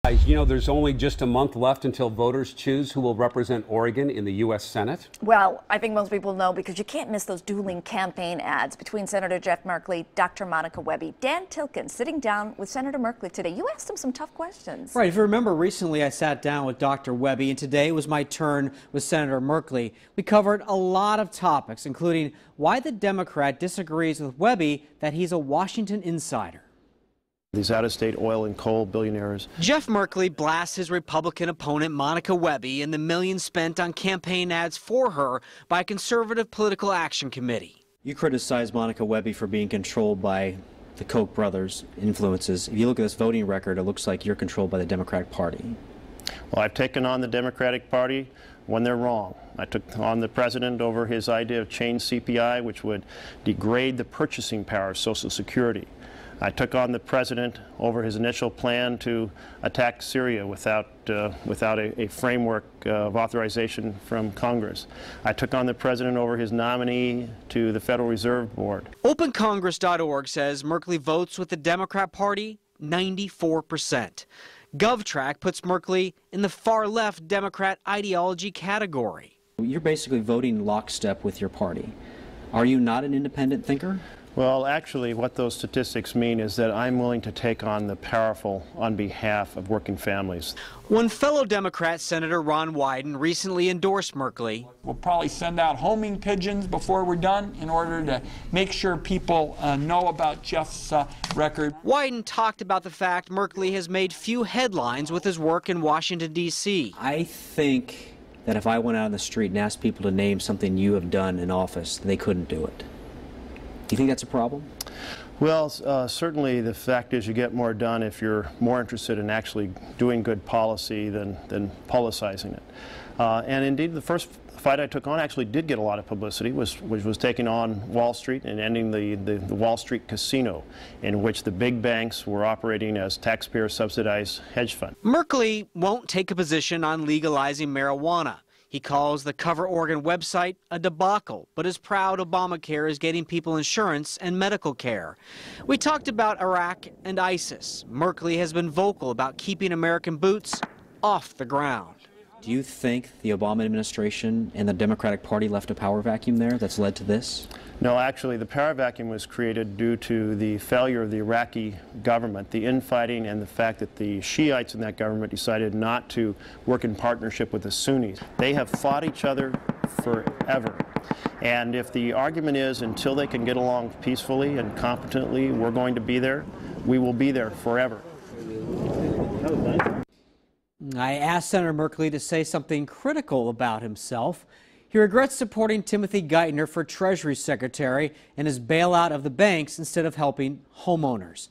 You know, there's only just a month left until voters choose who will represent Oregon in the U.S. Senate. Well, I think most people know because you can't miss those dueling campaign ads between Senator Jeff Merkley, Dr. Monica Webby. Dan Tilken sitting down with Senator Merkley today. You asked him some tough questions. Right. If you remember, recently I sat down with Dr. Webby, and today was my turn with Senator Merkley. We covered a lot of topics, including why the Democrat disagrees with Webby that he's a Washington insider. These out-of-state oil and coal billionaires. Jeff Merkley blasts his Republican opponent Monica Webby and the millions spent on campaign ads for her by a conservative political action committee. You criticize Monica Webby for being controlled by the Koch brothers' influences. If you look at this voting record, it looks like you're controlled by the Democratic Party. Well, I've taken on the Democratic Party when they're wrong. I took on the president over his idea of change CPI, which would degrade the purchasing power of Social Security. I took on the president over his initial plan to attack Syria without a framework of authorization from Congress. I took on the president over his nominee to the Federal Reserve Board. OpenCongress.org says Merkley votes with the Democrat Party 94%. GovTrack puts Merkley in the far-left Democrat ideology category. You're basically voting lockstep with your party. Are you not an independent thinker? Well, actually, what those statistics mean is that I'm willing to take on the powerful on behalf of working families. When fellow Democrat Senator Ron Wyden recently endorsed Merkley. We'll probably send out homing pigeons before we're done in order to make sure people know about Jeff's record. Wyden talked about the fact Merkley has made few headlines with his work in Washington, D.C. I think that if I went out on the street and asked people to name something you have done in office, they couldn't do it. Do you think that's a problem? Well, certainly the fact is you get more done if you're more interested in actually doing good policy than politicizing it. And indeed, the first fight I took on actually did get a lot of publicity, which was taking on Wall Street and ending the Wall Street casino, in which the big banks were operating as taxpayer-subsidized hedge funds. Merkley won't take a position on legalizing marijuana. He calls the Cover Oregon website a debacle, but is proud Obamacare is getting people insurance and medical care. We talked about Iraq and ISIS. Merkley has been vocal about keeping American boots off the ground. Do you think the Obama administration and the Democratic Party left a power vacuum there that's led to this? No, actually, the power vacuum was created due to the failure of the Iraqi government, the infighting, and the fact that the Shiites in that government decided not to work in partnership with the Sunnis. They have fought each other forever. And if the argument is until they can get along peacefully and competently, we're going to be there, we will be there forever. I asked Senator Merkley to say something critical about himself. He regrets supporting Timothy Geithner for Treasury Secretary and his bailout of the banks instead of helping homeowners.